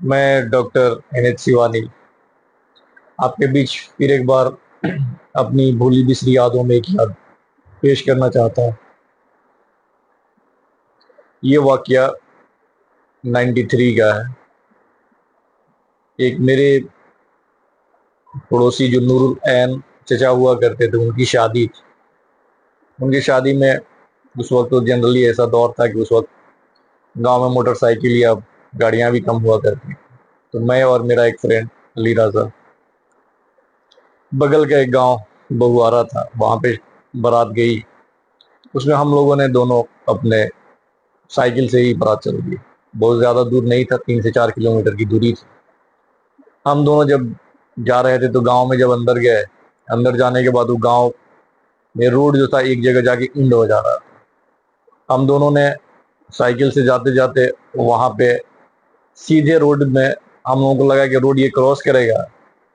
मैं doctor N H Shivani आपके बीच फिर एक बार अपनी भूली बिसरी यादों में एक याद पेश करना चाहता हूँ। ये वाकया 93 का है। एक मेरे पड़ोसी जो नूरुल ऐन चचा हुआ करते थे, उनकी शादी थी। उनकी शादी में उस वक्त तो जनरली ऐसा दौर था कि उस वक्त गांव में मोटरसाइकिल या गाड़ियां भी कम हुआ करती। तो मैं और मेरा एक फ्रेंड अली राजा, बगल का एक गांव बहुआरा था, वहां पे बारात गई। उसमें हम लोगों ने दोनों अपने साइकिल से ही बारात चल दी। बहुत ज्यादा दूर नहीं था, 3 से 4 किलोमीटर की दूरी थी। हम दोनों जब जा रहे थे तो गांव में जब अंदर गए, अंदर जाने के बाद वो गांव में रोड जो था एक जगह जाके इंड हो जा रहा था। हम दोनों ने साइकिल से जाते जाते वहां पे सीधे रोड में, हम लोगों को लगा कि रोड ये क्रॉस करेगा।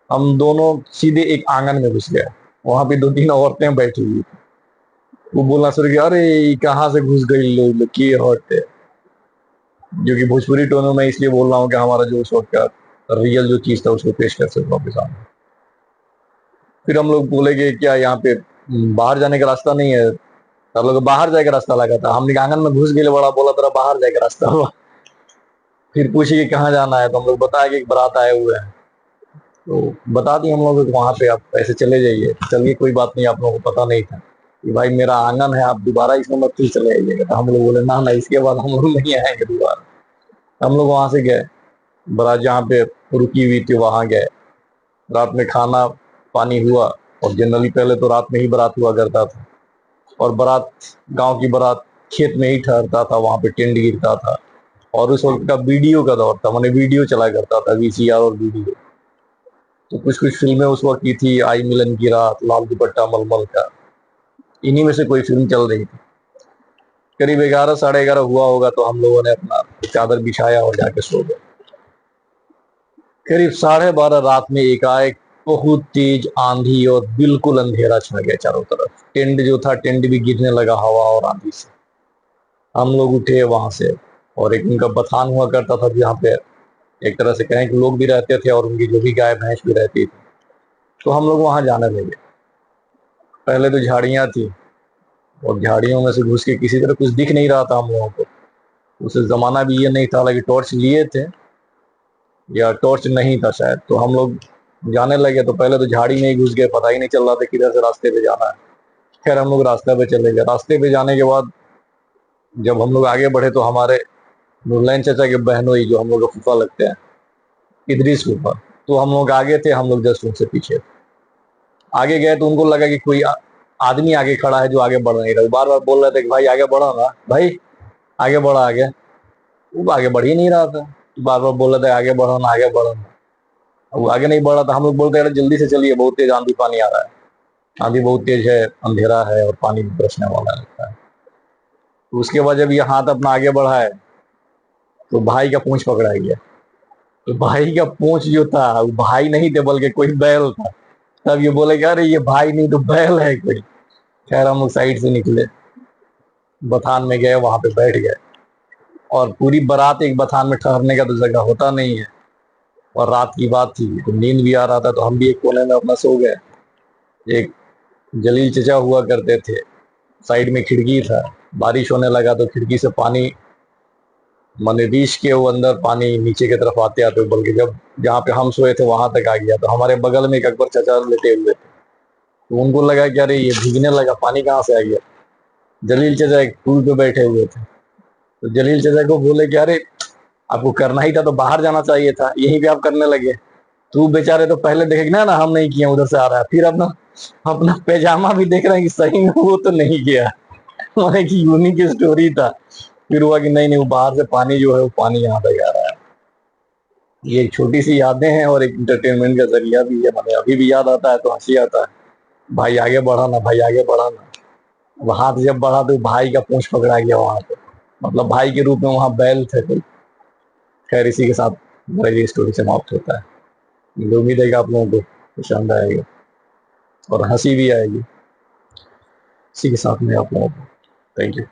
हम दोनों सीधे एक आंगन में घुस गए। वहां पे 2-3 औरतें बैठी हुई थी। वो बोलना शुरू किया, अरे कहाँ से घुस गई लोग की औरतें। जो कि भोजपुरी टोनों में इसलिए बोल रहा हूँ कि हमारा जो उस वक्त का रियल जो चीज था उसको पेश कर सकूँ आपके सामने। फिर हम लोग बोले कि क्या यहाँ पे बाहर जाने का रास्ता नहीं है? सब लोग बाहर जाए का रास्ता लगा था। हमने आंगन में घुस गए, बड़ा बोला तेरा बाहर जाए का रास्ता हुआ। फिर पूछे कि कहाँ जाना है, तो हम लोग बताया कि एक बारात आए हुए हैं। तो बता दी हम लोग वहां पे आप ऐसे चले जाइए। चलिए कोई बात नहीं, आप लोगों को पता नहीं था कि भाई मेरा आंगन है, आप दोबारा इसमें मत फिर चले आइएगा। तो हम लोग बोले ना ना, इसके बाद हम लोग नहीं आएंगे दोबारा। हम लोग वहां से गए, बारात जहाँ पे रुकी हुई थी वहां गए। रात में खाना पानी हुआ, और जनरली पहले तो रात में ही बारात हुआ करता था। और बारात, गांव की बारात खेत में ही ठहरता था, वहां पे टेंट गिरता था। और उस वक्त का वीडियो का दौर था, मैंने वीडियो चला करता था, वीसीआर और वीडियो। तो कुछ कुछ फिल्में उस वक्त की थी, आई मिलन की रात, लाल दुपट्टा मलमल का। इन्हीं में से कोई फिल्म चल रही थी। करीब 11, 11:30 हुआ होगा तो हम लोगों ने अपना चादर बिछाया और जाके सो गए। करीब 12:30 रात में एकाएक बहुत तेज आंधी और बिल्कुल अंधेरा छा गया चारों तरफ। टेंट जो था, टेंट भी गिरने लगा हवा और आंधी से। हम लोग उठे वहां से, और एक उनका बथान हुआ करता था जहाँ पे एक तरह से कहें कि लोग भी रहते थे और उनकी जो भी गाय भैंस भी रहती थी। तो हम लोग वहां जाने लगे। पहले तो झाड़ियां थी, और झाड़ियों में से घुस के किसी तरह कुछ दिख नहीं रहा था हम लोगों को। उस जमाना भी ये नहीं था, हालांकि टॉर्च लिए थे या टॉर्च नहीं था शायद। तो हम लोग जाने लगे, तो पहले तो झाड़ी में ही घुस गए, पता ही नहीं चल रहा था किधर से रास्ते पे जाना है। खैर हम लोग रास्ते पे चले गए। रास्ते पे जाने के बाद जब हम लोग आगे बढ़े तो हमारे नुरलैन चाचा के बहनोई, जो हम लोग का फूफा लगते हैं, इदरीस फूफा, तो हम लोग आगे थे, हम लोग जस्ट उनसे पीछे थे। आगे गए तो उनको लगा कि कोई आदमी आगे खड़ा है जो आगे बढ़ नहीं रहा। बार बार बोल रहे थे कि भाई आगे बढ़ो ना, भाई आगे बढ़ो आगे। वो आगे बढ़ ही नहीं रहा था। बार बार बोल रहे थे आगे बढ़ो ना, आगे बढ़ो ना। वो आगे नहीं बढ़ रहा था। हम लोग बोलते हैं जल्दी से चलिए, बहुत तेज आंधी पानी आ रहा है, आंधी बहुत तेज है, अंधेरा है और पानी बरसने वाला लगता है। तो उसके बाद जब ये हाथ अपना आगे बढ़ाए तो भाई का पूंछ पकड़ा गया। तो भाई का पूंछ जो था, वो भाई नहीं थे बल्कि कोई बैल था। तब ये बोले कि अरे ये भाई नहीं तो बैल है कोई। खैर हम लोग साइड से निकले, बथान में गए, वहां पे बैठ गए। और पूरी बारात एक बथान में ठहरने का तो जगह होता नहीं है, और रात की बात थी तो नींद भी आ रहा था, तो हम भी एक कोने में अपना सो गए। एक जलील चचा हुआ करते थे, साइड में खिड़की था। बारिश होने लगा तो खिड़की से पानी माने रीछ के वो अंदर पानी नीचे की तरफ आते आते, बल्कि जब जहाँ पे हम सोए थे वहां तक आ गया। तो हमारे बगल में एक अकबर चाचा लेटे हुए थे। तो उनको लगा कि अरे ये भीगने लगा, पानी कहाँ से आ गया। जलील चाचा एक पुल पे बैठे हुए थे। तो जलील चाचा को बोले कि अरे आपको करना ही था तो बाहर जाना चाहिए था, यहीं पे आप करने लगे। तू बेचारे तो पहले देखे ना ना हम नहीं किए, उधर से आ रहा है, फिर अपना अपना पैजामा भी देख रहे हैं कि सही में वो तो नहीं किया। माने कि यूनिक स्टोरी था। फिर हुआ कि नहीं नहीं, वो बाहर से पानी जो है वो पानी यहाँ तक आ रहा है। ये एक छोटी सी यादें हैं और एक इंटरटेनमेंट का जरिया भी है। मतलब अभी भी याद आता है तो हंसी आता है। भाई आगे बढ़ा ना, भाई आगे बढ़ा ना। वो हाथ जब बढ़ा तो भाई का पूंछ पकड़ा गया वहां पे, मतलब भाई के रूप में वहां बैल थे कोई। खैर इसी के साथ मेरा ये स्टोरी समाप्त होता है। उम्मीद है कि आप लोगों को पसंद आएगा और हंसी भी आएगी। इसी के साथ में आप लोगों को थैंक यू।